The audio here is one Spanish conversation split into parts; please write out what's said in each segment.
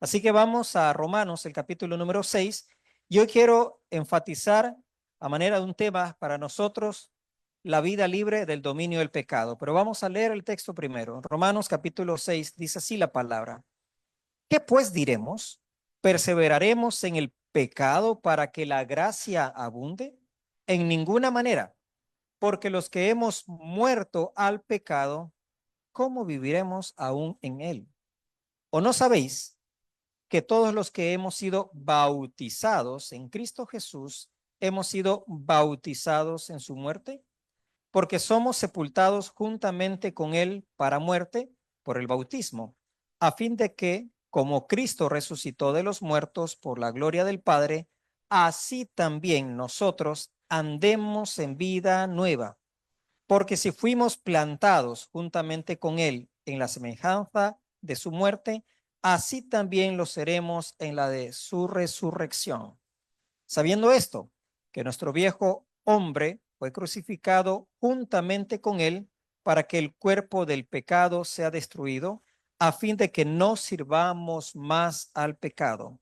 Así que vamos a Romanos, el capítulo número 6. Yo quiero enfatizar a manera de un tema para nosotros la vida libre del dominio del pecado. Pero vamos a leer el texto primero. Romanos capítulo 6 dice así la palabra. ¿Qué pues diremos? ¿Perseveraremos en el pecado para que la gracia abunde? En ninguna manera, porque los que hemos muerto al pecado, ¿cómo viviremos aún en él? ¿O no sabéis que todos los que hemos sido bautizados en Cristo Jesús, hemos sido bautizados en su muerte? Porque somos sepultados juntamente con él para muerte por el bautismo, a fin de que, como Cristo resucitó de los muertos por la gloria del Padre, así también nosotros andemos en vida nueva. Porque si fuimos plantados juntamente con él en la semejanza de su muerte, así también lo seremos en la de su resurrección. Sabiendo esto, que nuestro viejo hombre fue crucificado juntamente con él para que el cuerpo del pecado sea destruido, a fin de que no sirvamos más al pecado.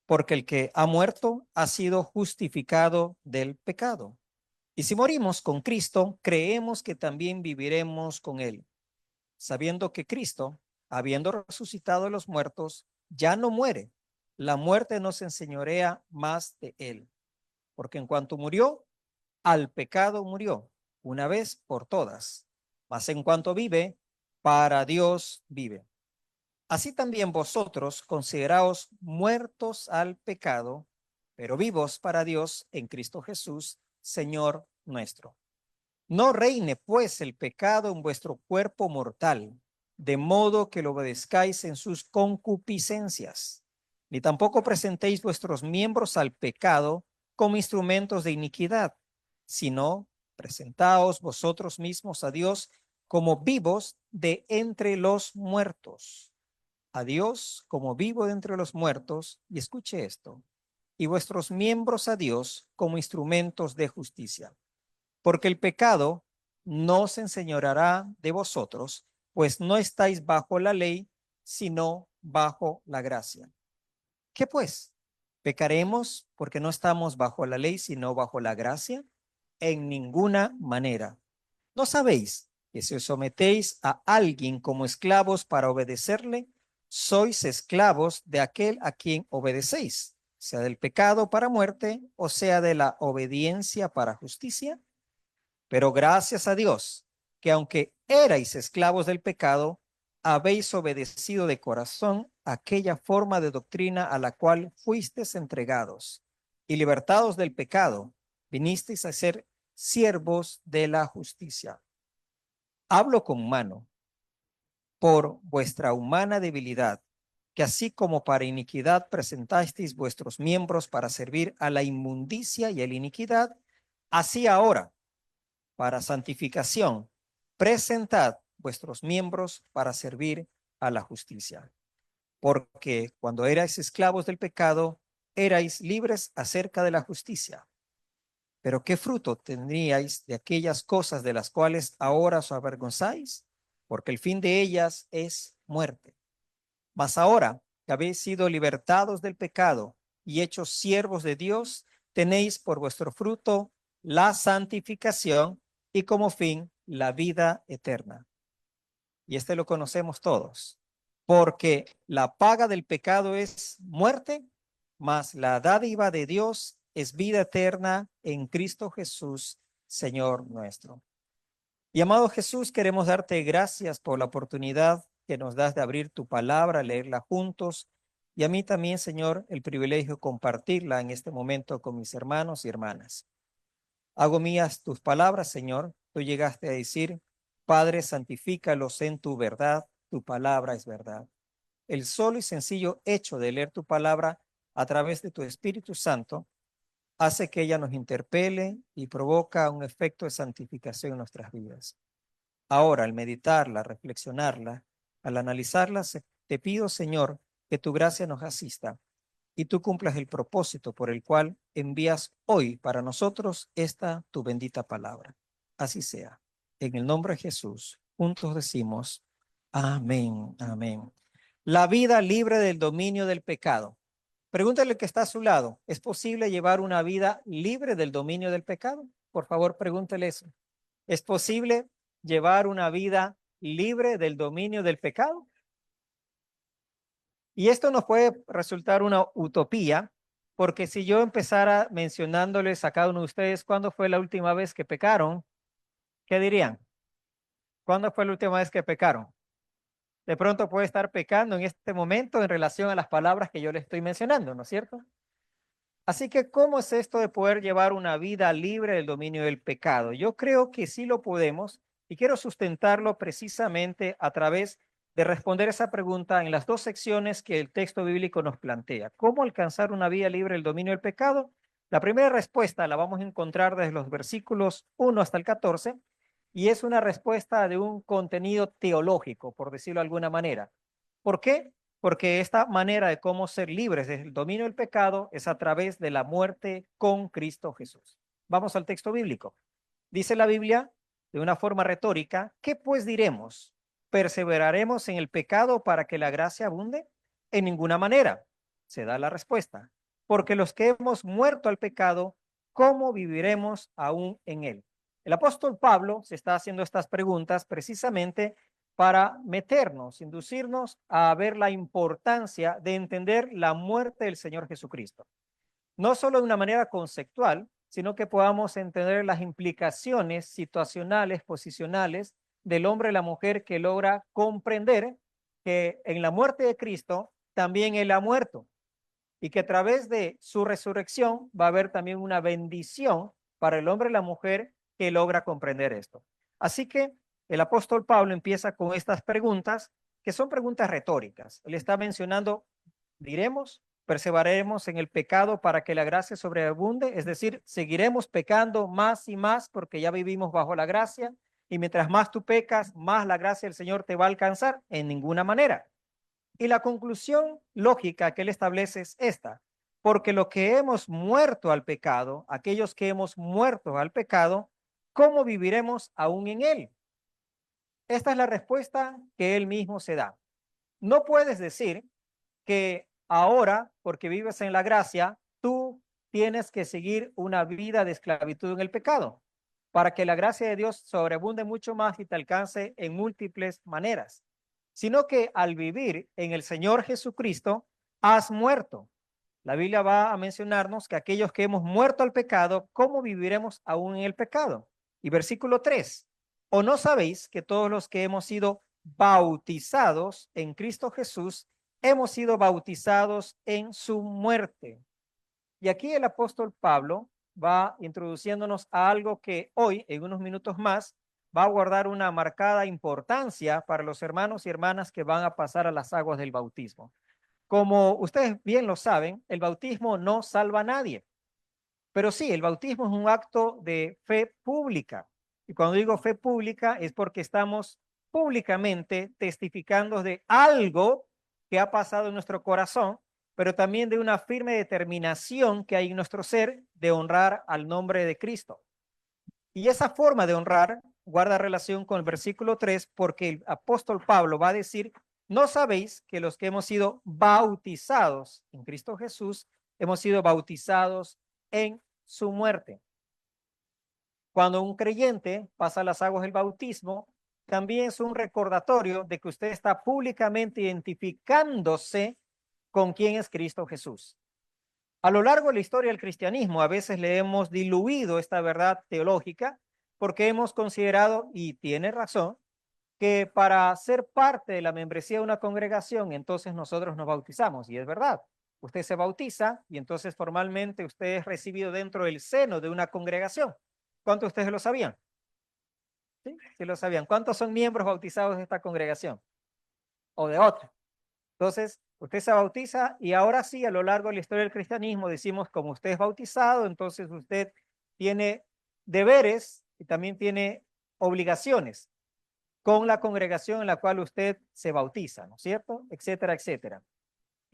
Porque el que ha muerto ha sido justificado del pecado. Y si morimos con Cristo, creemos que también viviremos con él, sabiendo que Cristo, habiendo resucitado de los muertos, ya no muere. La muerte no se enseñorea más de él, porque en cuanto murió, al pecado murió, una vez por todas. Mas en cuanto vive, para Dios vive. Así también vosotros consideraos muertos al pecado, pero vivos para Dios en Cristo Jesús, Señor nuestro. No reine pues el pecado en vuestro cuerpo mortal, de modo que lo obedezcáis en sus concupiscencias, ni tampoco presentéis vuestros miembros al pecado como instrumentos de iniquidad, sino presentaos vosotros mismos a Dios como vivos de entre los muertos. A Dios como vivo de entre los muertos, y escuche esto, y vuestros miembros a Dios como instrumentos de justicia. Porque el pecado no se enseñoreará de vosotros, pues no estáis bajo la ley, sino bajo la gracia. ¿Qué pues? ¿Pecaremos porque no estamos bajo la ley, sino bajo la gracia? En ninguna manera. ¿No sabéis que si os sometéis a alguien como esclavos para obedecerle, sois esclavos de aquel a quien obedecéis, sea del pecado para muerte o sea de la obediencia para justicia? Pero gracias a Dios, que aunque erais esclavos del pecado, habéis obedecido de corazón aquella forma de doctrina a la cual fuisteis entregados, y libertados del pecado, vinisteis a ser siervos de la justicia. Hablo con mano, por vuestra humana debilidad, que así como para iniquidad presentasteis vuestros miembros para servir a la inmundicia y a la iniquidad, así ahora, para santificación, presentad vuestros miembros para servir a la justicia. Porque cuando erais esclavos del pecado, erais libres acerca de la justicia. Pero ¿qué fruto tendríais de aquellas cosas de las cuales ahora os avergonzáis? Porque el fin de ellas es muerte. Mas ahora que habéis sido libertados del pecado y hechos siervos de Dios, tenéis por vuestro fruto la santificación y como fin la vida eterna. Y este lo conocemos todos, porque la paga del pecado es muerte, mas la dádiva de Dios es vida eterna en Cristo Jesús, Señor nuestro. Y amado Jesús, queremos darte gracias por la oportunidad que nos das de abrir tu palabra, leerla juntos, y a mí también, Señor, el privilegio de compartirla en este momento con mis hermanos y hermanas. Hago mías tus palabras, Señor. Tú llegaste a decir, Padre, santifícalos en tu verdad, tu palabra es verdad. El solo y sencillo hecho de leer tu palabra a través de tu Espíritu Santo hace que ella nos interpele y provoca un efecto de santificación en nuestras vidas. Ahora, al meditarla, reflexionarla, al analizarla, te pido, Señor, que tu gracia nos asista y tú cumplas el propósito por el cual envías hoy para nosotros esta tu bendita palabra. Así sea. En el nombre de Jesús, juntos decimos, amén, amén. La vida libre del dominio del pecado. Pregúntale al que está a su lado, ¿es posible llevar una vida libre del dominio del pecado? Por favor, pregúntele eso. ¿Es posible llevar una vida libre del dominio del pecado? Y esto nos puede resultar una utopía, porque si yo empezara mencionándoles a cada uno de ustedes cuándo fue la última vez que pecaron, ¿qué dirían? ¿Cuándo fue la última vez que pecaron? De pronto puede estar pecando en este momento en relación a las palabras que yo le estoy mencionando, ¿no es cierto? Así que, ¿cómo es esto de poder llevar una vida libre del dominio del pecado? Yo creo que sí lo podemos y quiero sustentarlo precisamente a través de responder esa pregunta en las dos secciones que el texto bíblico nos plantea. ¿Cómo alcanzar una vida libre del dominio del pecado? La primera respuesta la vamos a encontrar desde los versículos 1 hasta el 14 y es una respuesta de un contenido teológico, por decirlo de alguna manera. ¿Por qué? Porque esta manera de cómo ser libres del dominio del pecado es a través de la muerte con Cristo Jesús. Vamos al texto bíblico. Dice la Biblia de una forma retórica, ¿qué pues diremos? ¿Perseveraremos en el pecado para que la gracia abunde? En ninguna manera. Se da la respuesta. Porque los que hemos muerto al pecado, ¿cómo viviremos aún en él? El apóstol Pablo se está haciendo estas preguntas precisamente para meternos, inducirnos a ver la importancia de entender la muerte del Señor Jesucristo. No solo de una manera conceptual, sino que podamos entender las implicaciones situacionales, posicionales del hombre y la mujer que logra comprender que en la muerte de Cristo también Él ha muerto y que a través de su resurrección va a haber también una bendición para el hombre y la mujer que logra comprender esto. Así que el apóstol Pablo empieza con estas preguntas que son preguntas retóricas. Él está mencionando, diremos, perseveraremos en el pecado para que la gracia sobreabunde, es decir, seguiremos pecando más y más porque ya vivimos bajo la gracia y mientras más tú pecas, más la gracia del Señor te va a alcanzar en ninguna manera. Y la conclusión lógica que él establece es esta, porque lo que hemos muerto al pecado, aquellos que hemos muerto al pecado, ¿cómo viviremos aún en él? Esta es la respuesta que él mismo se da. No puedes decir que ahora, porque vives en la gracia, tú tienes que seguir una vida de esclavitud en el pecado, para que la gracia de Dios sobreabunde mucho más y te alcance en múltiples maneras, sino que al vivir en el Señor Jesucristo, has muerto. La Biblia va a mencionarnos que aquellos que hemos muerto al pecado, ¿cómo viviremos aún en el pecado? Y versículo 3, ¿o no sabéis que todos los que hemos sido bautizados en Cristo Jesús, hemos sido bautizados en su muerte? Y aquí el apóstol Pablo va introduciéndonos a algo que hoy, en unos minutos más, va a guardar una marcada importancia para los hermanos y hermanas que van a pasar a las aguas del bautismo. Como ustedes bien lo saben, el bautismo no salva a nadie, pero sí, el bautismo es un acto de fe pública. Y cuando digo fe pública es porque estamos públicamente testificando de algo que ha pasado en nuestro corazón, pero también de una firme determinación que hay en nuestro ser de honrar al nombre de Cristo. Y esa forma de honrar guarda relación con el versículo 3, porque el apóstol Pablo va a decir, ¿no sabéis que los que hemos sido bautizados en Cristo Jesús, hemos sido bautizados en su muerte? Cuando un creyente pasa las aguas del bautismo, también es un recordatorio de que usted está públicamente identificándose con quién es Cristo Jesús. A lo largo de la historia del cristianismo, a veces le hemos diluido esta verdad teológica porque hemos considerado, y tiene razón, que para ser parte de la membresía de una congregación, entonces nosotros nos bautizamos. Y es verdad, usted se bautiza y entonces formalmente usted es recibido dentro del seno de una congregación. ¿Cuántos de ustedes lo sabían? Sí, sí lo sabían. ¿Cuántos son miembros bautizados de esta congregación o de otra? Entonces, usted se bautiza y ahora sí, a lo largo de la historia del cristianismo, decimos, como usted es bautizado, entonces usted tiene deberes y también tiene obligaciones con la congregación en la cual usted se bautiza, ¿no es cierto? Etcétera, etcétera.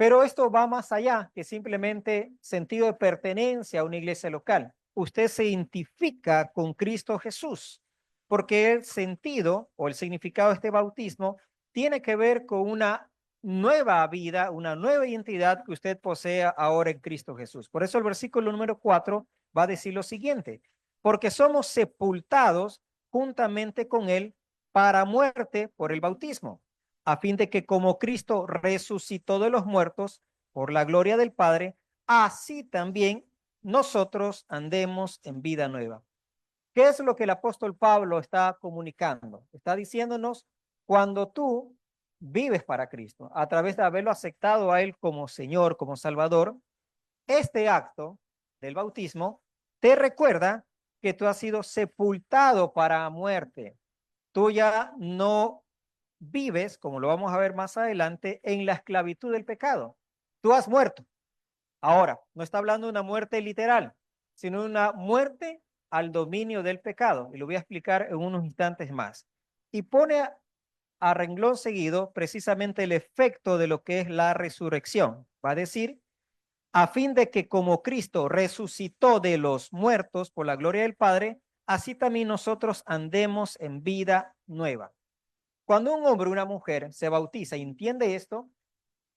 Pero esto va más allá que simplemente sentido de pertenencia a una iglesia local. Usted se identifica con Cristo Jesús, porque el sentido o el significado de este bautismo tiene que ver con una nueva vida, una nueva identidad que usted posea ahora en Cristo Jesús. Por eso el versículo número 4 va a decir lo siguiente: porque somos sepultados juntamente con él para muerte por el bautismo, a fin de que como Cristo resucitó de los muertos por la gloria del Padre, así también nosotros andemos en vida nueva. ¿Qué es lo que el apóstol Pablo está comunicando? Está diciéndonos: cuando tú vives para Cristo, a través de haberlo aceptado a Él como Señor, como Salvador, este acto del bautismo te recuerda que tú has sido sepultado para muerte. Tú ya no vives, como lo vamos a ver más adelante, en la esclavitud del pecado. Tú has muerto. Ahora, no está hablando de una muerte literal, sino una muerte al dominio del pecado. Y lo voy a explicar en unos instantes más. Y pone a renglón seguido precisamente el efecto de lo que es la resurrección. Va a decir: a fin de que como Cristo resucitó de los muertos por la gloria del Padre, así también nosotros andemos en vida nueva. Cuando un hombre o una mujer se bautiza y entiende esto,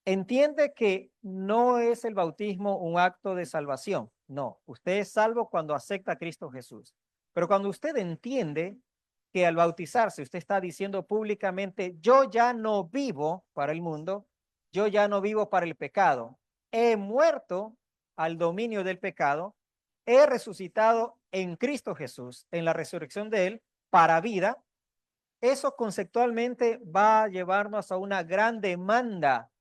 entiende que no es el bautismo un acto de salvación. No, usted es salvo cuando acepta a Cristo Jesús. Pero cuando usted entiende que al bautizarse usted está diciendo públicamente: yo ya no vivo para el mundo, yo ya no vivo para el pecado, he muerto al dominio del pecado, he resucitado en Cristo Jesús, en la resurrección de él, para vida. Eso conceptualmente va a llevarnos a una gran demanda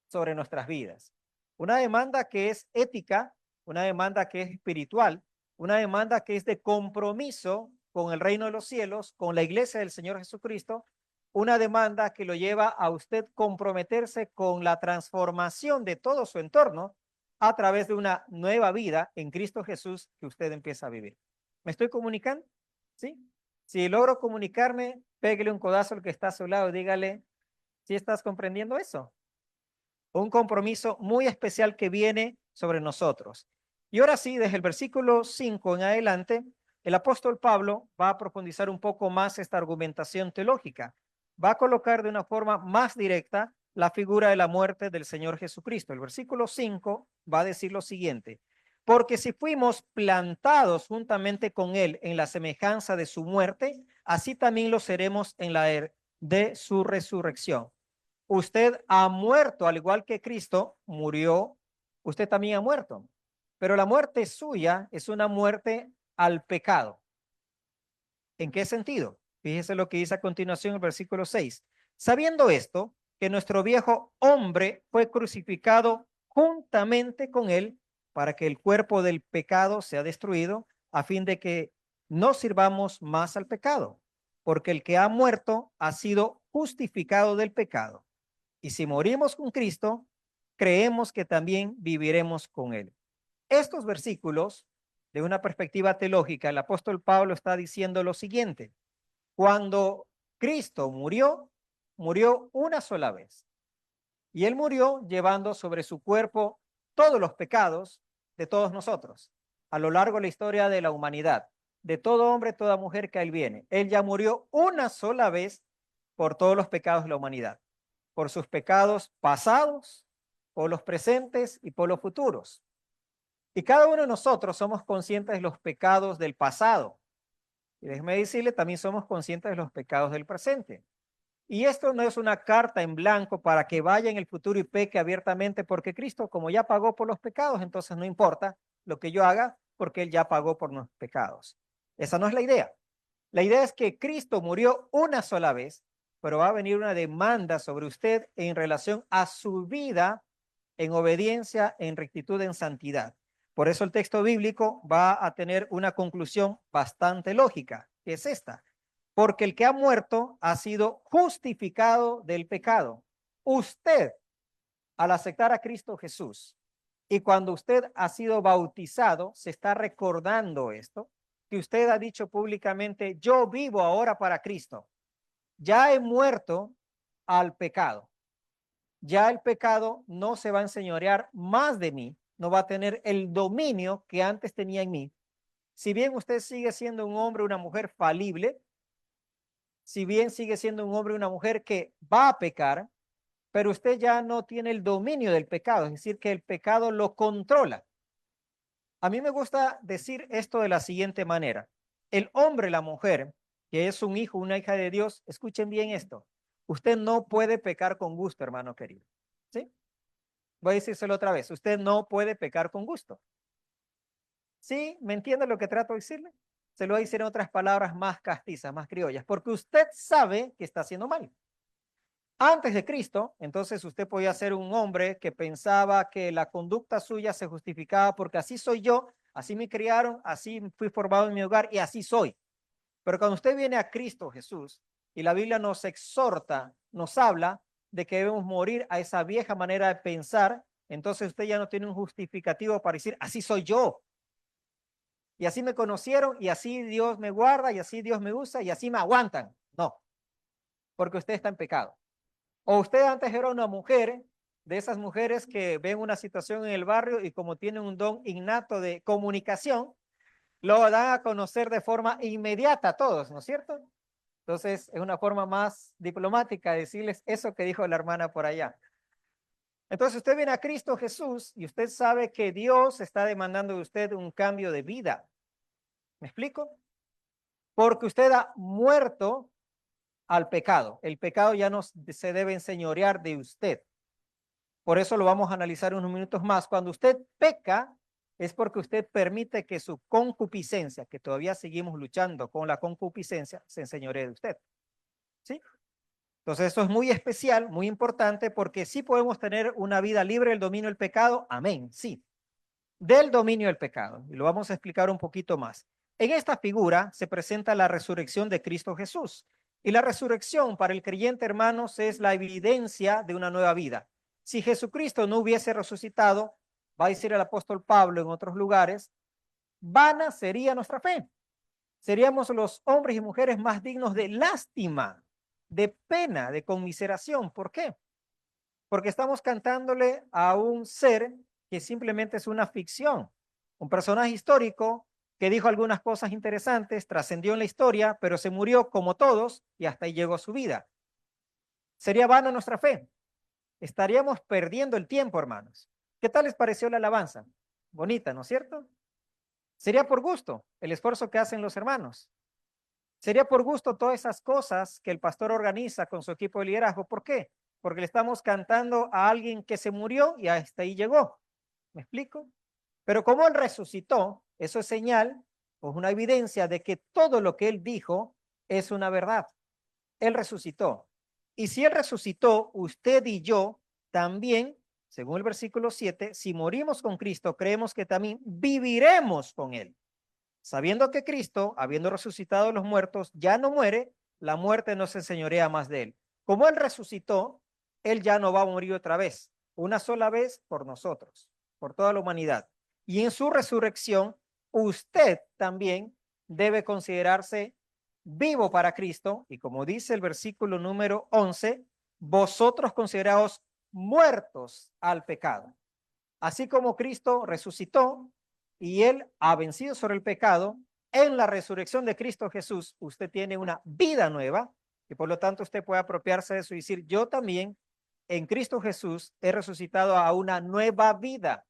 sobre nuestras vidas. Una demanda que es ética, una demanda que es espiritual, una demanda que es de compromiso con el reino de los cielos, con la iglesia del Señor Jesucristo, una demanda que lo lleva a usted comprometerse con la transformación de todo su entorno a través de una nueva vida en Cristo Jesús que usted empieza a vivir. ¿Me estoy comunicando? ¿Sí? Si logro comunicarme, pégale un codazo al que está a su lado y dígale: ¿sí estás comprendiendo eso? Un compromiso muy especial que viene sobre nosotros. Y ahora sí, desde el versículo 5 en adelante, el apóstol Pablo va a profundizar un poco más esta argumentación teológica. Va a colocar de una forma más directa la figura de la muerte del Señor Jesucristo. El versículo 5 va a decir lo siguiente: porque si fuimos plantados juntamente con él en la semejanza de su muerte, así también lo seremos en la de su resurrección. Usted ha muerto, al igual que Cristo murió, usted también ha muerto. Pero la muerte suya es una muerte al pecado. ¿En qué sentido? Fíjese lo que dice a continuación el versículo 6. Sabiendo esto, que nuestro viejo hombre fue crucificado juntamente con él para que el cuerpo del pecado sea destruido, a fin de que no sirvamos más al pecado, porque el que ha muerto ha sido justificado del pecado. Y si morimos con Cristo, creemos que también viviremos con él. Estos versículos, de una perspectiva teológica, el apóstol Pablo está diciendo lo siguiente: cuando Cristo murió, murió una sola vez. Y él murió llevando sobre su cuerpo todos los pecados de todos nosotros, a lo largo de la historia de la humanidad, de todo hombre, toda mujer que a él viene. Él ya murió una sola vez por todos los pecados de la humanidad, por sus pecados pasados, por los presentes y por los futuros. Y cada uno de nosotros somos conscientes de los pecados del pasado. Y déjeme decirle, también somos conscientes de los pecados del presente. Y esto no es una carta en blanco para que vaya en el futuro y peque abiertamente, porque Cristo, como ya pagó por los pecados, entonces no importa lo que yo haga, porque Él ya pagó por los pecados. Esa no es la idea. La idea es que Cristo murió una sola vez, pero va a venir una demanda sobre usted en relación a su vida en obediencia, en rectitud, en santidad. Por eso el texto bíblico va a tener una conclusión bastante lógica, que es esta: porque el que ha muerto ha sido justificado del pecado. Usted, al aceptar a Cristo Jesús, y cuando usted ha sido bautizado, se está recordando esto, que usted ha dicho públicamente: yo vivo ahora para Cristo. Ya he muerto al pecado. Ya el pecado no se va a enseñorear más de mí, no va a tener el dominio que antes tenía en mí. Si bien usted sigue siendo un hombre o una mujer falible, si bien sigue siendo un hombre o una mujer que va a pecar, pero usted ya no tiene el dominio del pecado, es decir, que el pecado lo controla. A mí me gusta decir esto de la siguiente manera. El hombre, la mujer, que es un hijo, una hija de Dios, escuchen bien esto. Usted no puede pecar con gusto, hermano querido. ¿Sí? Voy a decírselo otra vez. Usted no puede pecar con gusto. ¿Sí? ¿Me entiende lo que trato de decirle? Se lo voy a decir en otras palabras más castizas, más criollas, porque usted sabe que está haciendo mal. Antes de Cristo, entonces usted podía ser un hombre que pensaba que la conducta suya se justificaba porque así soy yo, así me criaron, así fui formado en mi hogar y así soy. Pero cuando usted viene a Cristo Jesús y la Biblia nos exhorta, nos habla de que debemos morir a esa vieja manera de pensar, entonces usted ya no tiene un justificativo para decir, así soy yo. Y así me conocieron y así Dios me guarda y así Dios me usa y así me aguantan. No, porque usted está en pecado. O usted antes era una mujer, de esas mujeres que ven una situación en el barrio y como tienen un don innato de comunicación, lo dan a conocer de forma inmediata a todos, ¿no es cierto? Entonces, es una forma más diplomática de decirles eso que dijo la hermana por allá. Entonces, usted viene a Cristo Jesús y usted sabe que Dios está demandando de usted un cambio de vida. ¿Me explico? Porque usted ha muerto al pecado. El pecado ya no se debe enseñorear de usted. Por eso lo vamos a analizar unos minutos más. Cuando usted peca, es porque usted permite que su concupiscencia, que todavía seguimos luchando con la concupiscencia, se enseñoree de usted. ¿Sí? Entonces, esto es muy especial, muy importante, porque sí podemos tener una vida libre del dominio del pecado. Amén. Sí. Del dominio del pecado. Y lo vamos a explicar un poquito más. En esta figura se presenta la resurrección de Cristo Jesús. Y la resurrección para el creyente, hermanos, es la evidencia de una nueva vida. Si Jesucristo no hubiese resucitado, va a decir el apóstol Pablo en otros lugares, vana sería nuestra fe. Seríamos los hombres y mujeres más dignos de lástima, de pena, de conmiseración. ¿Por qué? Porque estamos cantándole a un ser que simplemente es una ficción, un personaje histórico que dijo algunas cosas interesantes, trascendió en la historia, pero se murió como todos y hasta ahí llegó su vida. Sería vana nuestra fe. Estaríamos perdiendo el tiempo, hermanos. ¿Qué tal les pareció la alabanza? Bonita, ¿no es cierto? Sería por gusto el esfuerzo que hacen los hermanos. Sería por gusto todas esas cosas que el pastor organiza con su equipo de liderazgo. ¿Por qué? Porque le estamos cantando a alguien que se murió y hasta ahí llegó. ¿Me explico? Pero como él resucitó, eso es señal, o es una evidencia de que todo lo que él dijo es una verdad. Él resucitó. Y si él resucitó, usted y yo también, según el versículo 7, si morimos con Cristo, creemos que también viviremos con él. Sabiendo que Cristo, habiendo resucitado de los muertos, ya no muere, la muerte no se enseñorea más de él. Como él resucitó, él ya no va a morir otra vez, una sola vez por nosotros, por toda la humanidad. Y en su resurrección, usted también debe considerarse vivo para Cristo. Y como dice el versículo número 11, vosotros consideraos muertos al pecado. Así como Cristo resucitó, y él ha vencido sobre el pecado, en la resurrección de Cristo Jesús, usted tiene una vida nueva y por lo tanto usted puede apropiarse de eso y decir, yo también en Cristo Jesús he resucitado a una nueva vida.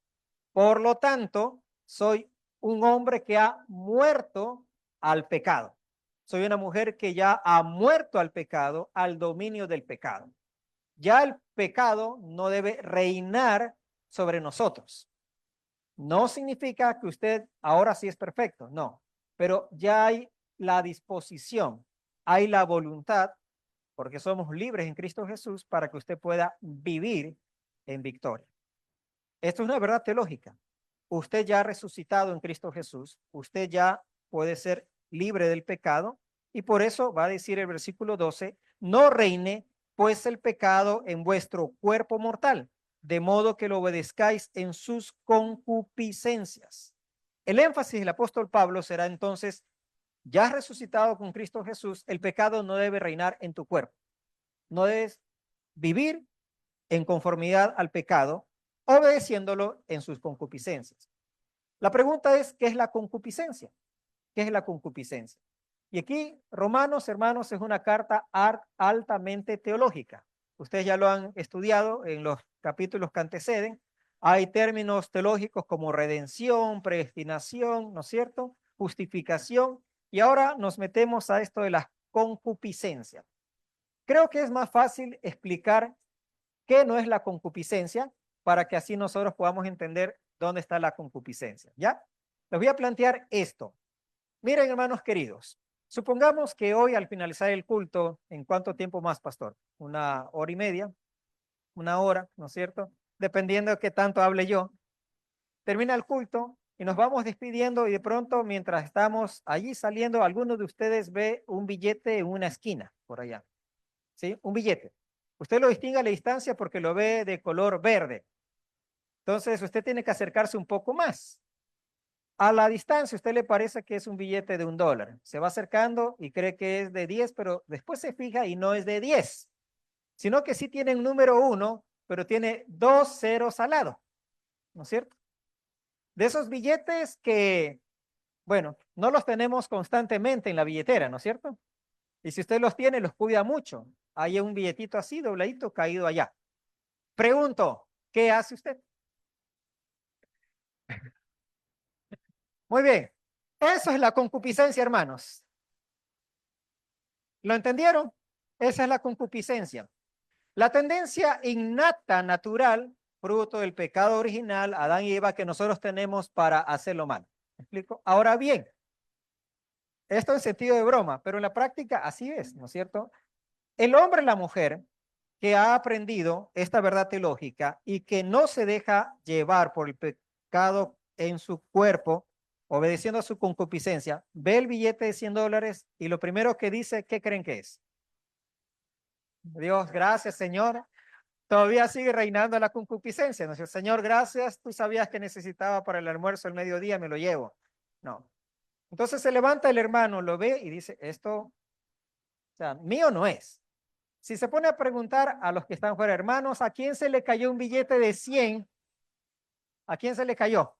Por lo tanto, soy un hombre que ha muerto al pecado. Soy una mujer que ya ha muerto al pecado, al dominio del pecado. Ya el pecado no debe reinar sobre nosotros. No significa que usted ahora sí es perfecto, no, pero ya hay la disposición, hay la voluntad, porque somos libres en Cristo Jesús para que usted pueda vivir en victoria. Esto es una verdad teológica. Usted ya ha resucitado en Cristo Jesús, usted ya puede ser libre del pecado y por eso va a decir el versículo 12, no reine pues el pecado en vuestro cuerpo mortal, de modo que lo obedezcáis en sus concupiscencias. El énfasis del apóstol Pablo será entonces, ya has resucitado con Cristo Jesús, el pecado no debe reinar en tu cuerpo. No debes vivir en conformidad al pecado, obedeciéndolo en sus concupiscencias. La pregunta es, ¿qué es la concupiscencia? ¿Qué es la concupiscencia? Y aquí, Romanos, hermanos, es una carta altamente teológica. ustedes ya lo han estudiado en los capítulos que anteceden. Hay términos teológicos como redención, predestinación, ¿no es cierto? Justificación. Y ahora nos metemos a esto de la concupiscencia. Creo que es más fácil explicar qué no es la concupiscencia para que así nosotros podamos entender dónde está la concupiscencia. ¿Ya? Les voy a plantear esto. Miren, hermanos queridos, supongamos que hoy al finalizar el culto, ¿en cuánto tiempo más, pastor? 1 hora y media, 1 hora, ¿no es cierto? Dependiendo de qué tanto hable yo. Termina el culto y nos vamos despidiendo y de pronto, mientras estamos allí saliendo, alguno de ustedes ve un billete en una esquina, por allá. ¿Sí? Un billete. Usted lo distingue a la distancia porque lo ve de color verde. Entonces, usted tiene que acercarse un poco más. A la distancia, usted le parece que es un billete de $1. Se va acercando y cree que es de 10, pero después se fija y no es de 10, sino que sí tiene un número 1, pero tiene 2 ceros al lado, ¿no es cierto? De esos billetes que, bueno, no los tenemos constantemente en la billetera, ¿no es cierto? Y si usted los tiene, los cuida mucho. Hay un billetito así, dobladito, caído allá. Pregunto, ¿qué hace usted? Muy bien. Eso es la concupiscencia, hermanos. ¿Lo entendieron? Esa es la concupiscencia. La tendencia innata, natural, fruto del pecado original, Adán y Eva, que nosotros tenemos para hacerlo mal. ¿Me explico? Ahora bien, esto en sentido de broma, pero en la práctica así es, ¿no es cierto? El hombre y la mujer que ha aprendido esta verdad teológica y que no se deja llevar por el pecado en su cuerpo, obedeciendo a su concupiscencia, ve el billete de $100 y lo primero que dice, ¿qué creen que es? Dios, gracias, Señor. Todavía sigue reinando la concupiscencia, ¿no es cierto? Señor, gracias, tú sabías que necesitaba para el almuerzo el mediodía, me lo llevo. No. Entonces se levanta el hermano, lo ve y dice, esto, o sea, mío no es. Si se pone a preguntar a los que están fuera, hermanos, ¿a quién se le cayó un billete de 100? ¿A quién se le cayó?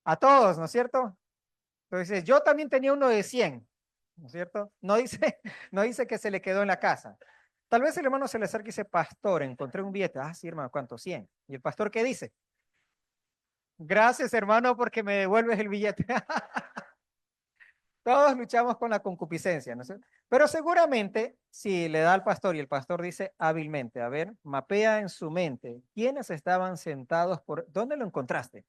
A todos, ¿no es cierto? Entonces, yo también tenía uno de 100, ¿no es cierto? No dice, no dice que se le quedó en la casa. Tal vez el hermano se le acerque y dice, pastor, encontré un billete. Ah, sí, hermano, ¿cuánto? 100. ¿Y el pastor qué dice? Gracias, hermano, porque me devuelves el billete. Todos luchamos con la concupiscencia, ¿no es cierto? Pero seguramente, si le da al pastor y el pastor dice hábilmente, a ver, mapea en su mente, ¿quiénes estaban sentados por, ¿dónde lo encontraste?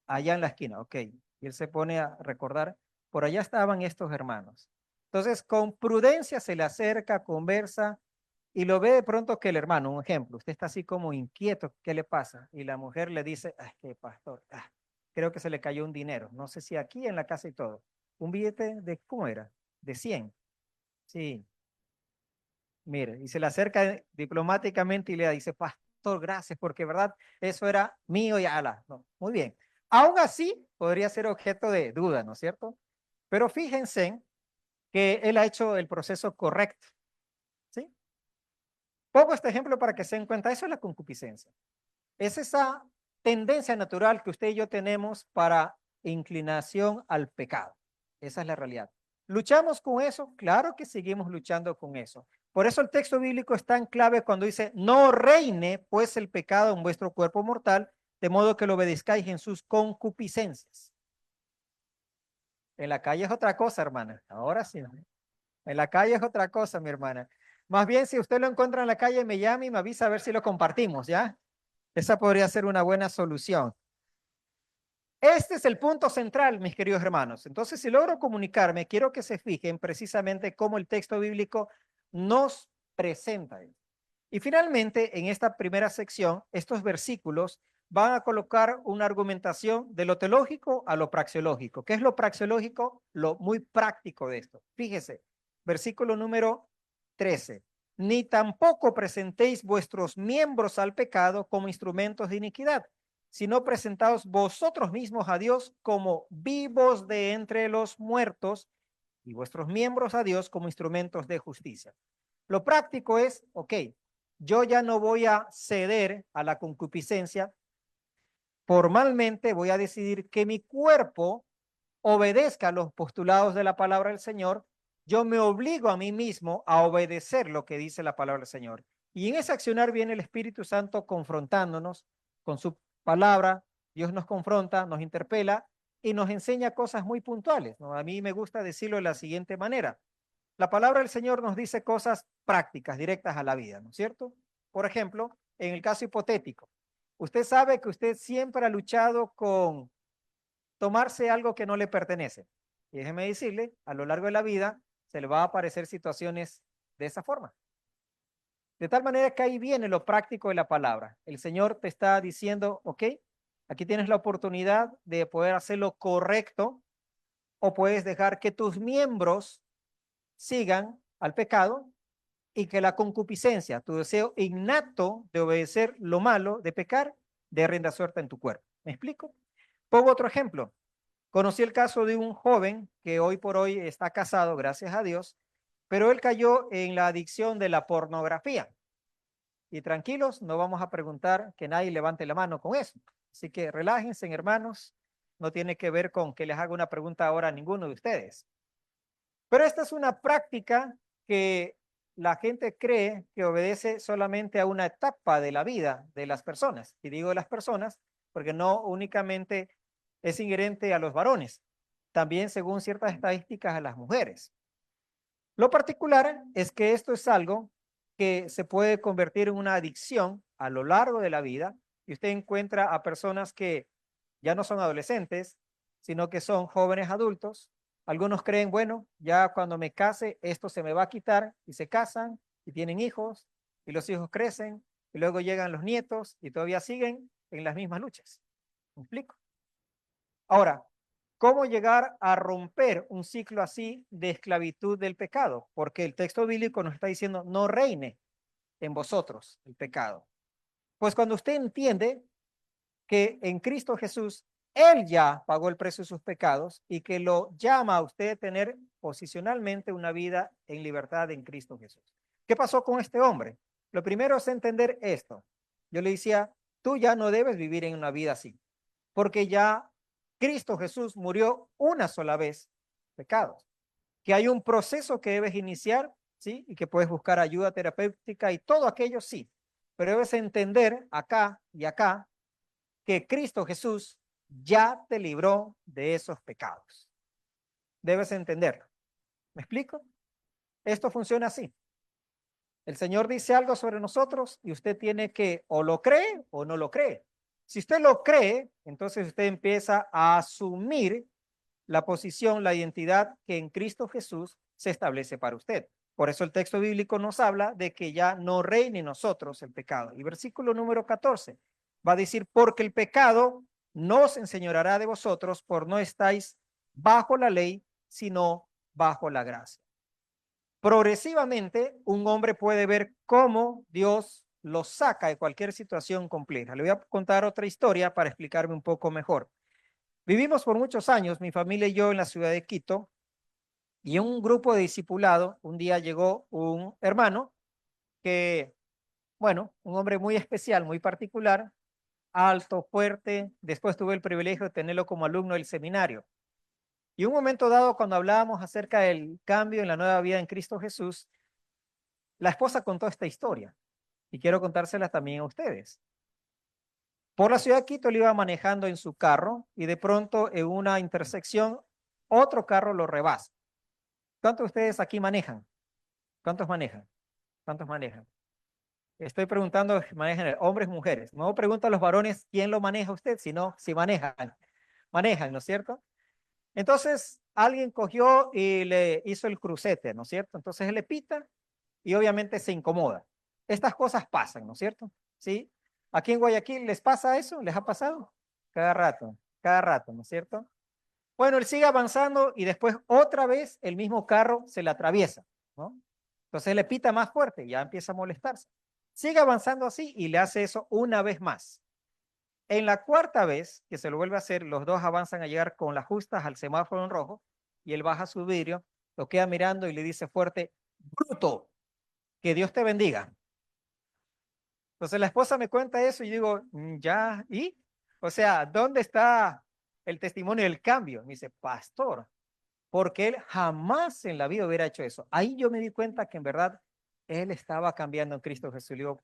Allá en la esquina, ok. Y él se pone a recordar, por allá estaban estos hermanos. Entonces, con prudencia se le acerca, conversa y lo ve de pronto que el hermano, un ejemplo, usted está así como inquieto, ¿qué le pasa? Y la mujer le dice, ay, qué pastor, creo que se le cayó un dinero, no sé si aquí en la casa y todo. Un billete de, ¿cómo era? De 100. Sí, mire, y se le acerca diplomáticamente y le dice, pastor, gracias, porque verdad, eso era mío y ala. No, muy bien. Aún así, podría ser objeto de duda, ¿no es cierto? Pero fíjense que él ha hecho el proceso correcto, ¿sí? Pongo este ejemplo para que se den cuenta, eso es la concupiscencia. Es esa tendencia natural que usted y yo tenemos para inclinación al pecado. Esa es la realidad. ¿Luchamos con eso? Claro que seguimos luchando con eso. Por eso el texto bíblico es tan clave cuando dice, no reine pues el pecado en vuestro cuerpo mortal, de modo que lo obedezcáis en sus concupiscencias. En la calle es otra cosa, hermana. Ahora sí. En la calle es otra cosa, mi hermana. Más bien, si usted lo encuentra en la calle, me llama y me avisa a ver si lo compartimos, ¿ya? Esa podría ser una buena solución. Este es el punto central, mis queridos hermanos. Entonces, si logro comunicarme, quiero que se fijen precisamente cómo el texto bíblico nos presenta. Y finalmente, en esta primera sección, estos versículos van a colocar una argumentación de lo teológico a lo praxeológico. ¿Qué es lo praxeológico? Lo muy práctico de esto. Fíjese, versículo número 13. Ni tampoco presentéis vuestros miembros al pecado como instrumentos de iniquidad, sino presentaos vosotros mismos a Dios como vivos de entre los muertos y vuestros miembros a Dios como instrumentos de justicia. Lo práctico es, ok, yo ya no voy a ceder a la concupiscencia, formalmente voy a decidir que mi cuerpo obedezca a los postulados de la palabra del Señor, yo me obligo a mí mismo a obedecer lo que dice la palabra del Señor. Y en ese accionar viene el Espíritu Santo confrontándonos con su palabra. Dios nos confronta, nos interpela y nos enseña cosas muy puntuales, ¿no? A mí me gusta decirlo de la siguiente manera. La palabra del Señor nos dice cosas prácticas, directas a la vida, ¿no es cierto? Por ejemplo, en el caso hipotético, usted sabe que usted siempre ha luchado con tomarse algo que no le pertenece. Y déjeme decirle, a lo largo de la vida se le va a aparecer situaciones de esa forma. De tal manera que ahí viene lo práctico de la palabra. El Señor te está diciendo, ok, aquí tienes la oportunidad de poder hacer lo correcto o puedes dejar que tus miembros sigan al pecado y que la concupiscencia, tu deseo innato de obedecer lo malo, de pecar, dé rienda suelta en tu cuerpo. ¿Me explico? Pongo otro ejemplo. Conocí el caso de un joven que hoy por hoy está casado, gracias a Dios, pero él cayó en la adicción de la pornografía. Y tranquilos, no vamos a preguntar que nadie levante la mano con eso. Así que relájense, hermanos. No tiene que ver con que les haga una pregunta ahora a ninguno de ustedes. Pero esta es una práctica que la gente cree que obedece solamente a una etapa de la vida de las personas. Y digo de las personas porque no únicamente es inherente a los varones, también según ciertas estadísticas a las mujeres. Lo particular es que esto es algo que se puede convertir en una adicción a lo largo de la vida y usted encuentra a personas que ya no son adolescentes, sino que son jóvenes adultos. Algunos creen, bueno, ya cuando me case esto se me va a quitar y se casan y tienen hijos y los hijos crecen y luego llegan los nietos y todavía siguen en las mismas luchas. ¿Me explico? Ahora, ¿cómo llegar a romper un ciclo así de esclavitud del pecado? Porque el texto bíblico nos está diciendo, no reine en vosotros el pecado. Pues cuando usted entiende que en Cristo Jesús, Él ya pagó el precio de sus pecados y que lo llama a usted a tener posicionalmente una vida en libertad en Cristo Jesús. ¿Qué pasó con este hombre? Lo primero es entender esto. Yo le decía, tú ya no debes vivir en una vida así, porque ya Cristo Jesús murió una sola vez pecados, que hay un proceso que debes iniciar, ¿sí? Y que puedes buscar ayuda terapéutica y todo aquello sí, pero debes entender acá y acá que Cristo Jesús ya te libró de esos pecados. Debes entenderlo. ¿Me explico? Esto funciona así. El Señor dice algo sobre nosotros y usted tiene que o lo cree o no lo cree. Si usted lo cree, entonces usted empieza a asumir la posición, la identidad que en Cristo Jesús se establece para usted. Por eso el texto bíblico nos habla de que ya no reine en nosotros el pecado. Y versículo número 14 va a decir, porque el pecado no se enseñoreará de vosotros, por no estáis bajo la ley, sino bajo la gracia. Progresivamente, un hombre puede ver cómo Dios lo saca de cualquier situación compleja. Le voy a contar otra historia para explicarme un poco mejor. Vivimos por muchos años, mi familia y yo, en la ciudad de Quito, y en un grupo de discipulado, un día llegó un hermano que, bueno, un hombre muy especial, muy particular, alto, fuerte. Después tuve el privilegio de tenerlo como alumno del seminario. Y un momento dado, cuando hablábamos acerca del cambio en la nueva vida en Cristo Jesús, la esposa contó esta historia y quiero contársela también a ustedes. Por la ciudad de Quito, él iba manejando en su carro y de pronto en una intersección otro carro lo rebasa. ¿Cuántos de ustedes aquí manejan? ¿Cuántos manejan? ¿Cuántos manejan? Estoy preguntando, manejan hombres, mujeres. No pregunto a los varones quién lo maneja usted, sino si manejan. Manejan, ¿no es cierto? Entonces, alguien cogió y le hizo el crucete, ¿no es cierto? Entonces él le pita y obviamente se incomoda. Estas cosas pasan, ¿no es cierto? ¿Sí? Aquí en Guayaquil les pasa eso, les ha pasado cada rato, ¿no es cierto? Bueno, él sigue avanzando y después otra vez el mismo carro se le atraviesa, ¿no? Entonces le pita más fuerte, ya empieza a molestarse. Sigue avanzando así y le hace eso una vez más. En la cuarta vez que se lo vuelve a hacer, los dos avanzan a llegar con las justas al semáforo en rojo y él baja su vidrio, lo queda mirando y le dice fuerte, bruto, que Dios te bendiga. Entonces la esposa me cuenta eso y digo, ya, ¿y? O sea, ¿dónde está el testimonio del cambio? Me dice, pastor, porque él jamás en la vida hubiera hecho eso. Ahí yo me di cuenta que en verdad Él estaba cambiando en Cristo Jesús. Le digo,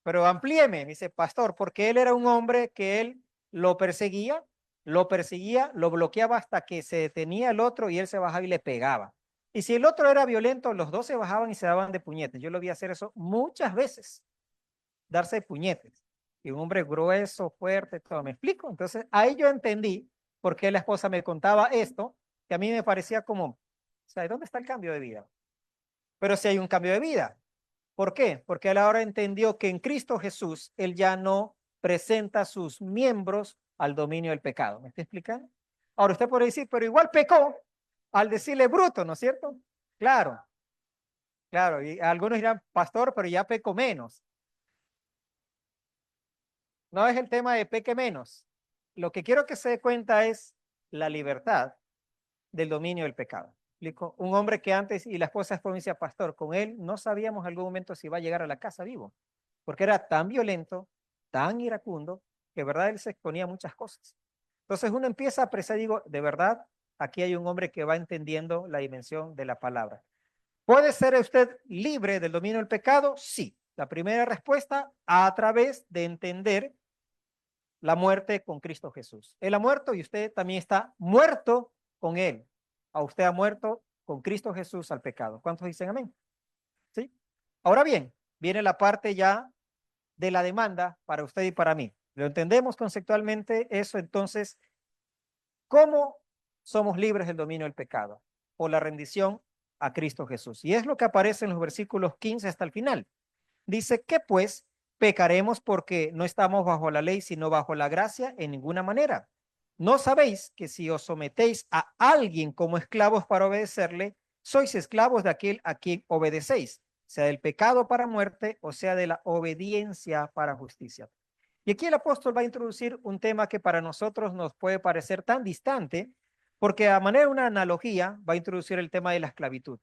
pero amplíeme, me dice, pastor, porque él era un hombre que él lo perseguía, lo bloqueaba hasta que se detenía el otro y él se bajaba y le pegaba. Y si el otro era violento, los dos se bajaban y se daban de puñetes. Yo lo vi hacer eso muchas veces, darse de puñetes. Y un hombre grueso, fuerte, todo. ¿Me explico? Entonces, ahí yo entendí por qué la esposa me contaba esto, que a mí me parecía como, o sea, ¿dónde está el cambio de vida? Pero si hay un cambio de vida. ¿Por qué? Porque él ahora entendió que en Cristo Jesús él ya no presenta sus miembros al dominio del pecado. ¿Me está explicando? Ahora usted puede decir, pero igual pecó al decirle bruto, ¿no es cierto? Claro, claro. Y algunos dirán, pastor, pero ya pecó menos. No es el tema de peque menos. Lo que quiero que se dé cuenta es la libertad del dominio del pecado. ¿Explico? Un hombre que antes, y la esposa después me decía, pastor, con él no sabíamos en algún momento si va a llegar a la casa vivo, porque era tan violento, tan iracundo, que de verdad él se exponía a muchas cosas. Entonces uno empieza a apreciar, digo, de verdad, aquí hay un hombre que va entendiendo la dimensión de la palabra. ¿Puede ser usted libre del dominio del pecado? Sí. La primera respuesta, a través de entender la muerte con Cristo Jesús. Él ha muerto y usted también está muerto con él. A usted ha muerto con Cristo Jesús al pecado. ¿Cuántos dicen amén? ¿Sí? Ahora bien, viene la parte ya de la demanda para usted y para mí. Lo entendemos conceptualmente eso, entonces, ¿cómo somos libres del dominio del pecado? Por la rendición a Cristo Jesús. Y es lo que aparece en los versículos 15 hasta el final. Dice que pues pecaremos porque no estamos bajo la ley, sino bajo la gracia en ninguna manera. ¿No sabéis que si os sometéis a alguien como esclavos para obedecerle, sois esclavos de aquel a quien obedecéis, sea del pecado para muerte o sea de la obediencia para justicia? Y aquí el apóstol va a introducir un tema que para nosotros nos puede parecer tan distante, porque a manera de una analogía va a introducir el tema de la esclavitud.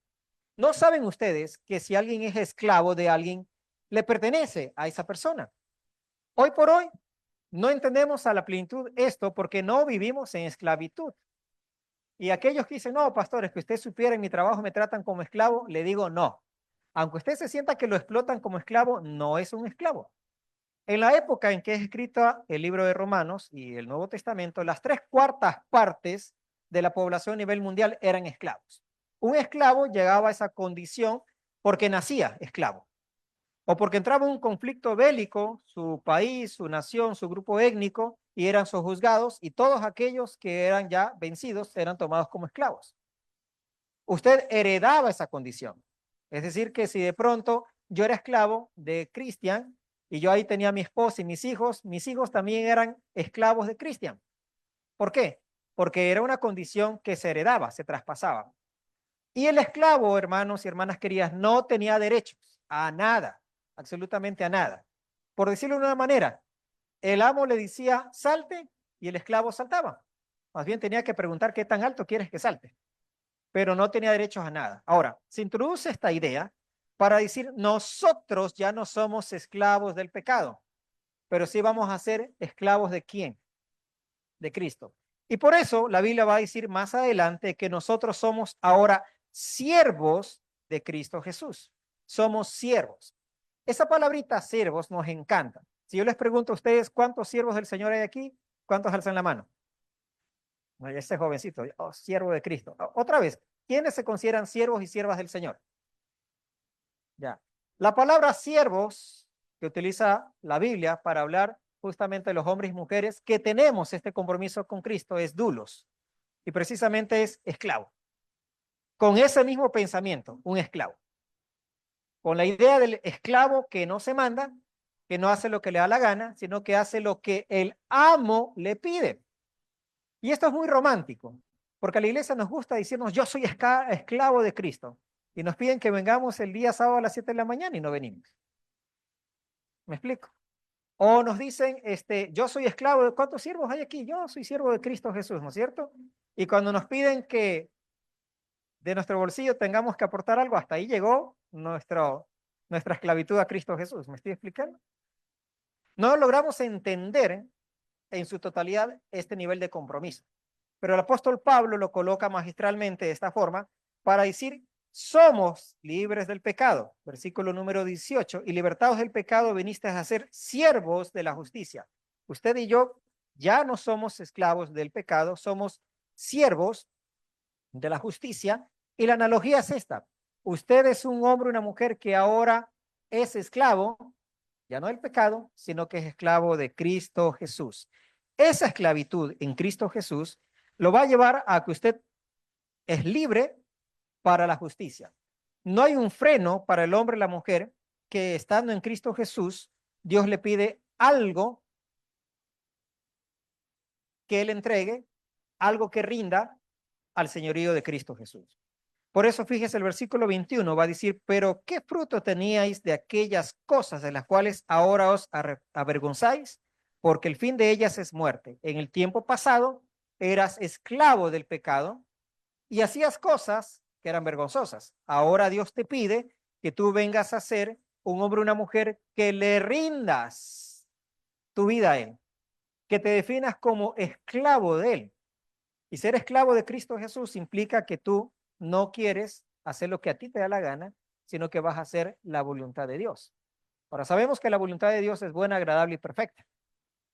¿No saben ustedes que si alguien es esclavo de alguien, le pertenece a esa persona? Hoy por hoy no entendemos a la plenitud esto porque no vivimos en esclavitud. Y aquellos que dicen, no, pastores, que usted supiera en mi trabajo me tratan como esclavo, le digo no. Aunque usted se sienta que lo explotan como esclavo, no es un esclavo. En la época en que es escrita el libro de Romanos y el Nuevo Testamento, las 3/4 partes de la población a nivel mundial eran esclavos. Un esclavo llegaba a esa condición porque nacía esclavo o porque entraba en un conflicto bélico, su país, su nación, su grupo étnico, y eran sojuzgados, y todos aquellos que eran ya vencidos eran tomados como esclavos. Usted heredaba esa condición. Es decir, que si de pronto yo era esclavo de Cristian y yo ahí tenía a mi esposa y mis hijos también eran esclavos de Cristian. ¿Por qué? Porque era una condición que se heredaba, se traspasaba. Y el esclavo, hermanos y hermanas queridas, no tenía derechos a nada, absolutamente a nada. Por decirlo de una manera, el amo le decía salte y el esclavo saltaba. Más bien tenía que preguntar qué tan alto quieres que salte, pero no tenía derechos a nada. Ahora, se introduce esta idea para decir nosotros ya no somos esclavos del pecado, pero sí vamos a ser esclavos de ¿quién? De Cristo. Y por eso la Biblia va a decir más adelante que nosotros somos ahora siervos de Cristo Jesús. Somos siervos. Esa palabrita siervos nos encanta. Si yo les pregunto a ustedes cuántos siervos del Señor hay aquí, ¿cuántos alzan la mano? Este jovencito, oh, siervo de Cristo. Otra vez, ¿quiénes se consideran siervos y siervas del Señor? Ya. La palabra siervos que utiliza la Biblia para hablar justamente de los hombres y mujeres que tenemos este compromiso con Cristo es dulos y precisamente es esclavo. Con ese mismo pensamiento, un esclavo. Con la idea del esclavo que no se manda, que no hace lo que le da la gana, sino que hace lo que el amo le pide. Y esto es muy romántico, porque a la iglesia nos gusta decirnos, yo soy esclavo de Cristo. Y nos piden que vengamos el día sábado a las 7 de la mañana y no venimos. ¿Me explico? O nos dicen, yo soy esclavo de ¿cuántos siervos hay aquí? Yo soy siervo de Cristo Jesús, ¿no es cierto? Y cuando nos piden que de nuestro bolsillo tengamos que aportar algo, hasta ahí llegó nuestra esclavitud a Cristo Jesús. ¿Me estoy explicando? No logramos entender en su totalidad este nivel de compromiso. Pero el apóstol Pablo lo coloca magistralmente de esta forma para decir, somos libres del pecado. Versículo número 18. Y libertados del pecado, viniste a ser siervos de la justicia. Usted y yo ya no somos esclavos del pecado, somos siervos de la justicia. Y la analogía es esta. Usted es un hombre o una mujer que ahora es esclavo, ya no del pecado, sino que es esclavo de Cristo Jesús. Esa esclavitud en Cristo Jesús lo va a llevar a que usted es libre para la justicia. No hay un freno para el hombre y la mujer que estando en Cristo Jesús, Dios le pide algo que él entregue, algo que rinda al señorío de Cristo Jesús. Por eso, fíjese, el versículo 21 va a decir, pero ¿qué fruto teníais de aquellas cosas de las cuales ahora os avergonzáis? Porque el fin de ellas es muerte. En el tiempo pasado eras esclavo del pecado y hacías cosas que eran vergonzosas. Ahora Dios te pide que tú vengas a ser un hombre o una mujer que le rindas tu vida a Él, que te definas como esclavo de Él. Y ser esclavo de Cristo Jesús implica que tú no quieres hacer lo que a ti te da la gana, sino que vas a hacer la voluntad de Dios. Ahora sabemos que la voluntad de Dios es buena, agradable y perfecta.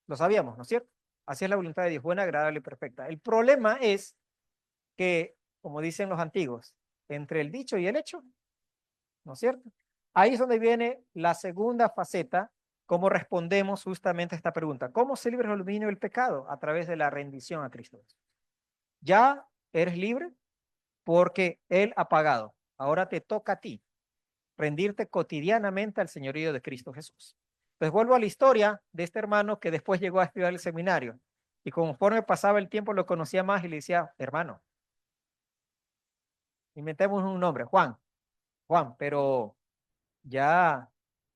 Lo sabíamos, ¿no es cierto? Así es la voluntad de Dios, buena, agradable y perfecta. El problema es que, como dicen los antiguos, entre el dicho y el hecho, ¿no es cierto? Ahí es donde viene la segunda faceta, cómo respondemos justamente a esta pregunta. ¿Cómo se libra el dominio del pecado? A través de la rendición a Cristo. Ya eres libre porque Él ha pagado. Ahora te toca a ti rendirte cotidianamente al señorío de Cristo Jesús. Entonces vuelvo a la historia de este hermano que después llegó a estudiar el seminario y conforme pasaba el tiempo lo conocía más y le decía, hermano, inventemos un nombre, Juan, pero ya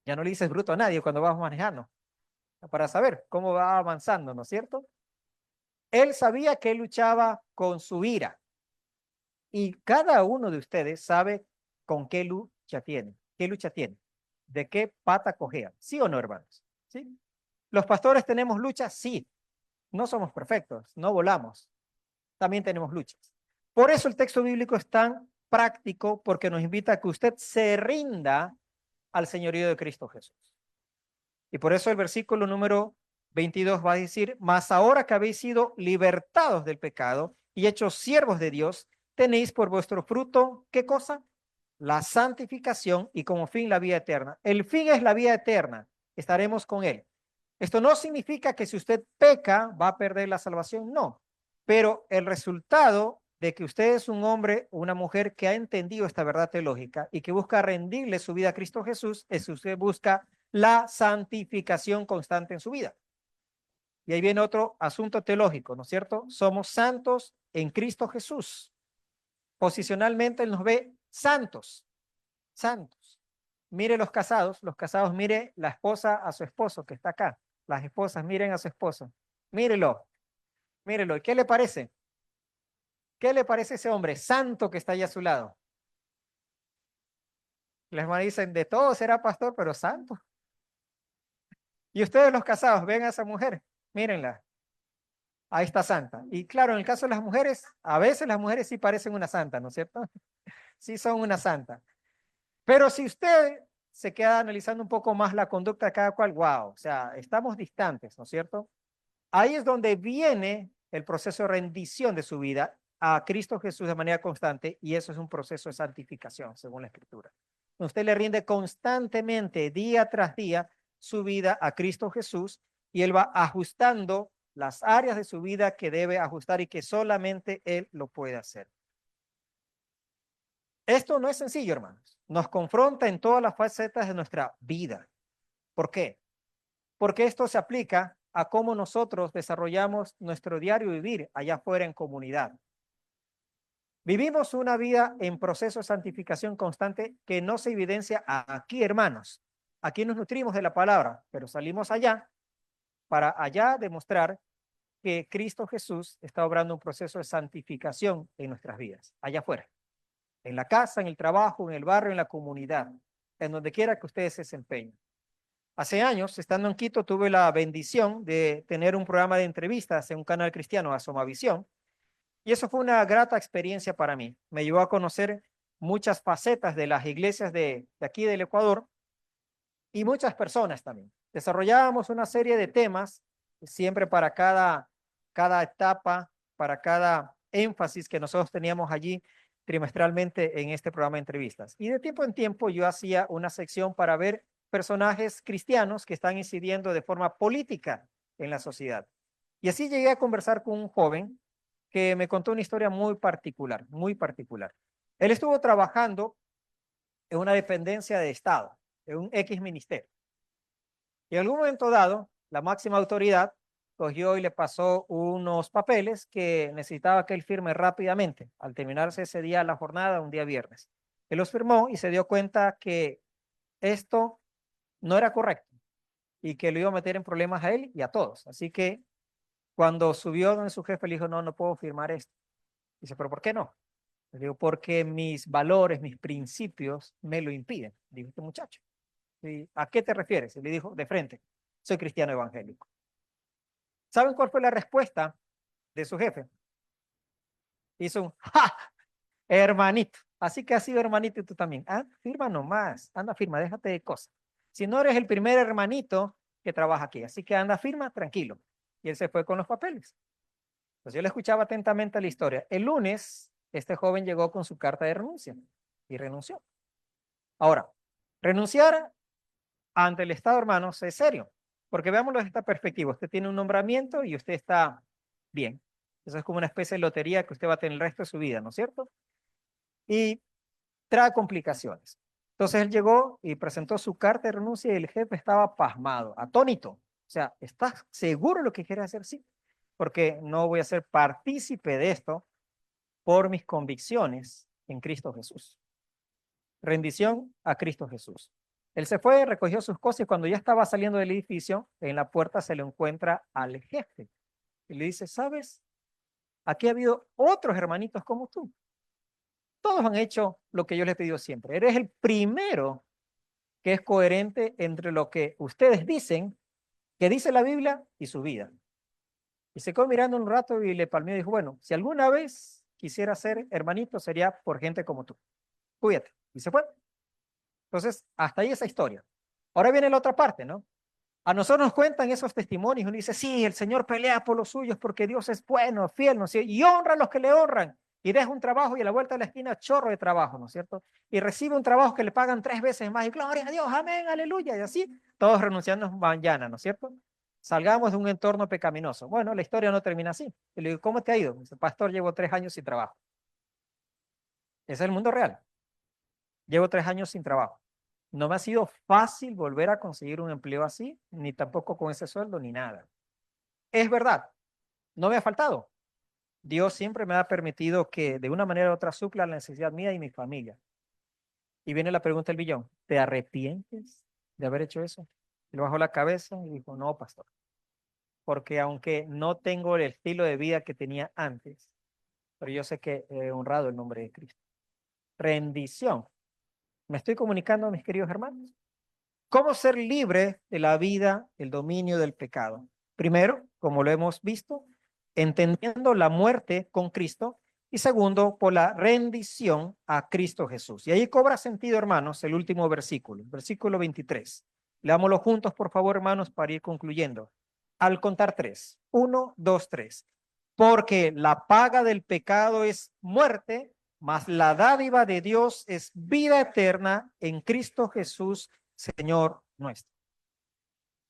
no le dices bruto a nadie cuando vas manejando para saber cómo va avanzando, ¿no es cierto? Él sabía que él luchaba con su ira y cada uno de ustedes sabe con qué lucha tiene, de qué pata cojea, ¿sí o no, hermanos? ¿Sí? Los pastores tenemos luchas, sí, no somos perfectos, no volamos, también tenemos luchas. Por eso el texto bíblico es tan práctico porque nos invita a que usted se rinda al señorío de Cristo Jesús. Y por eso el versículo número 22 va a decir, mas ahora que habéis sido libertados del pecado y hechos siervos de Dios, tenéis por vuestro fruto, ¿qué cosa? La santificación y como fin la vida eterna. El fin es la vida eterna, estaremos con Él. Esto no significa que si usted peca va a perder la salvación, no. Pero el resultado de que usted es un hombre o una mujer que ha entendido esta verdad teológica y que busca rendirle su vida a Cristo Jesús, es que usted busca la santificación constante en su vida. Y ahí viene otro asunto teológico, ¿no es cierto? Somos santos en Cristo Jesús. Posicionalmente Él nos ve santos, santos. Mire los casados, mire la esposa a su esposo que está acá. Las esposas miren a su esposo. Mírelo, mírelo. ¿Y qué le parece? ¿Qué le parece ese hombre santo que está allá a su lado? Les dicen, de todo será pastor, pero santo. Y ustedes los casados, ven a esa mujer, mírenla. Ahí está santa. Y claro, en el caso de las mujeres, a veces las mujeres sí parecen una santa, ¿no es cierto? Sí son una santa. Pero si usted se queda analizando un poco más la conducta de cada cual, wow, o sea, estamos distantes, ¿no es cierto? Ahí es donde viene el proceso de rendición de su vida a Cristo Jesús de manera constante y eso es un proceso de santificación, según la Escritura. Usted le rinde constantemente, día tras día, su vida a Cristo Jesús y Él va ajustando las áreas de su vida que debe ajustar y que solamente Él lo puede hacer. Esto no es sencillo, hermanos. Nos confronta en todas las facetas de nuestra vida. ¿Por qué? Porque esto se aplica a cómo nosotros desarrollamos nuestro diario vivir allá afuera en comunidad. Vivimos una vida en proceso de santificación constante que no se evidencia aquí, hermanos. Aquí nos nutrimos de la palabra, pero salimos allá para allá demostrar que Cristo Jesús está obrando un proceso de santificación en nuestras vidas, allá afuera. En la casa, en el trabajo, en el barrio, en la comunidad, en donde quiera que ustedes se desempeñen. Hace años, estando en Quito, tuve la bendición de tener un programa de entrevistas en un canal cristiano, Asomavisión, y eso fue una grata experiencia para mí. Me llevó a conocer muchas facetas de las iglesias de aquí del Ecuador y muchas personas también. Desarrollábamos una serie de temas siempre para cada etapa, para cada énfasis que nosotros teníamos allí trimestralmente en este programa de entrevistas. Y de tiempo en tiempo yo hacía una sección para ver personajes cristianos que están incidiendo de forma política en la sociedad. Y así llegué a conversar con un joven que me contó una historia muy particular, muy particular. Él estuvo trabajando en una dependencia de Estado, en un X ministerio. Y en algún momento dado, la máxima autoridad cogió y le pasó unos papeles que necesitaba que él firme rápidamente, al terminarse ese día la jornada, un día viernes. Él los firmó y se dio cuenta que esto no era correcto y que lo iba a meter en problemas a él y a todos. Así que cuando subió donde su jefe le dijo, no, no puedo firmar esto. Dice, pero ¿por qué no? Le digo, porque mis valores, mis principios me lo impiden, dijo este muchacho. ¿Y a qué te refieres? Y le dijo, de frente, soy cristiano evangélico. ¿Saben cuál fue la respuesta de su jefe? Hizo un, ¡ja! Hermanito. Así que has sido hermanito y tú también. Ah, firma nomás, anda, firma, déjate de cosas. Si no eres el primer hermanito que trabaja aquí, así que anda, firma, tranquilo. Y él se fue con los papeles. Pues yo le escuchaba atentamente la historia. El lunes, este joven llegó con su carta de renuncia y renunció. Ahora, renunciar ante el Estado, hermanos, es serio, porque veámoslo desde esta perspectiva. Usted tiene un nombramiento y usted está bien. Eso es como una especie de lotería que usted va a tener el resto de su vida, ¿no es cierto? Y trae complicaciones. Entonces él llegó y presentó su carta de renuncia y el jefe estaba pasmado, atónito. O sea, ¿estás seguro de lo que quieres hacer? Sí, porque no voy a ser partícipe de esto por mis convicciones en Cristo Jesús. Rendición a Cristo Jesús. Él se fue, recogió sus cosas y cuando ya estaba saliendo del edificio, en la puerta se le encuentra al jefe y le dice, ¿sabes? Aquí ha habido otros hermanitos como tú. Todos han hecho lo que yo les he pedido siempre. Eres el primero que es coherente entre lo que ustedes dicen, que dice la Biblia y su vida. Y se quedó mirando un rato y le palmeó y dijo, bueno, si alguna vez quisiera ser hermanito, sería por gente como tú. Cuídate. Y se fue. Entonces, hasta ahí esa historia. Ahora viene la otra parte, ¿no? A nosotros nos cuentan esos testimonios. Uno dice, sí, el Señor pelea por los suyos porque Dios es bueno, fiel, ¿no es cierto? Y honra a los que le honran. Y deja un trabajo y a la vuelta de la esquina chorro de trabajo, ¿no es cierto? Y recibe un trabajo que le pagan 3 veces más y gloria a Dios, amén, aleluya. Y así, todos renunciando mañana, ¿no es cierto? Salgamos de un entorno pecaminoso. Bueno, la historia no termina así. Y le digo, ¿cómo te ha ido? Dice, pastor, llevo 3 años sin trabajo. Ese es el mundo real. Llevo 3 años sin trabajo. No me ha sido fácil volver a conseguir un empleo así, ni tampoco con ese sueldo, ni nada. Es verdad, no me ha faltado. Dios siempre me ha permitido que de una manera u otra supla la necesidad mía y mi familia. Y viene la pregunta del billón, ¿te arrepientes de haber hecho eso? Y le bajó la cabeza y dijo, no, pastor, porque aunque no tengo el estilo de vida que tenía antes, pero yo sé que he honrado el nombre de Cristo. Rendición. ¿Me estoy comunicando, mis queridos hermanos? ¿Cómo ser libre de la vida, el dominio del pecado? Primero, como lo hemos visto, entendiendo la muerte con Cristo y segundo, por la rendición a Cristo Jesús. Y ahí cobra sentido, hermanos, el último versículo, versículo 23. Leámoslo juntos, por favor, hermanos, para ir concluyendo. Al contar 3. 1, 2, 3. Porque la paga del pecado es muerte, mas la dádiva de Dios es vida eterna en Cristo Jesús, Señor nuestro.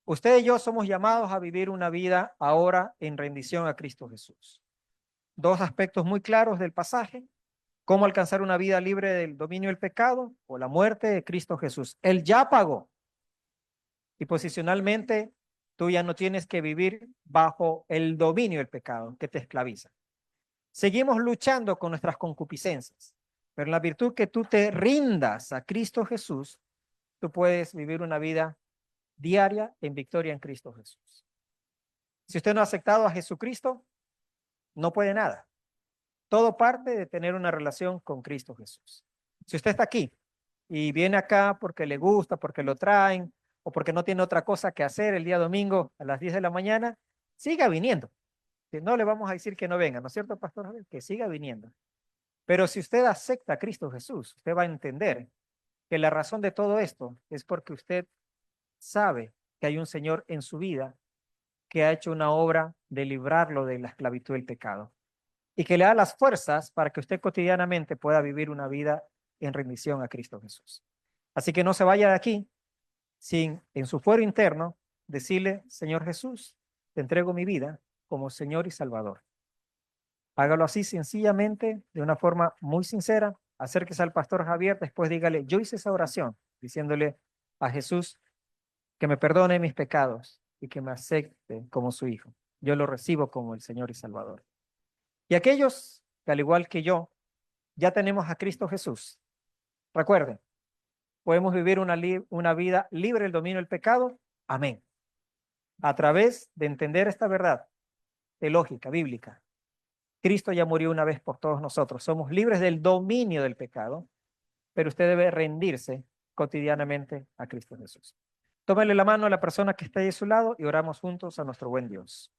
Usted y yo somos llamados a vivir una vida ahora en rendición a Cristo Jesús. 2 aspectos muy claros del pasaje. Cómo alcanzar una vida libre del dominio del pecado o la muerte de Cristo Jesús. Él ya pagó. Y posicionalmente, tú ya no tienes que vivir bajo el dominio del pecado que te esclaviza. Seguimos luchando con nuestras concupiscencias, pero en la virtud que tú te rindas a Cristo Jesús, tú puedes vivir una vida diaria en victoria en Cristo Jesús. Si usted no ha aceptado a Jesucristo, no puede nada. Todo parte de tener una relación con Cristo Jesús. Si usted está aquí y viene acá porque le gusta, porque lo traen o porque no tiene otra cosa que hacer el día domingo a las 10 de la mañana, siga viniendo. No le vamos a decir que no venga, ¿no es cierto, pastor? Que siga viniendo. Pero si usted acepta a Cristo Jesús, usted va a entender que la razón de todo esto es porque usted sabe que hay un Señor en su vida que ha hecho una obra de librarlo de la esclavitud del pecado y que le da las fuerzas para que usted cotidianamente pueda vivir una vida en rendición a Cristo Jesús. Así que no se vaya de aquí sin en su fuero interno decirle, Señor Jesús, te entrego mi vida como Señor y Salvador. Hágalo así sencillamente, de una forma muy sincera. Acérquese al pastor Javier, después dígale, yo hice esa oración, diciéndole a Jesús que me perdone mis pecados y que me acepte como su hijo. Yo lo recibo como el Señor y Salvador. Y aquellos que al igual que yo, ya tenemos a Cristo Jesús. Recuerden, podemos vivir una vida libre del dominio del pecado. Amén. A través de entender esta verdad teológica, bíblica. Cristo ya murió una vez por todos nosotros. Somos libres del dominio del pecado, pero usted debe rendirse cotidianamente a Cristo Jesús. Tómele la mano a la persona que está ahí a su lado y oramos juntos a nuestro buen Dios.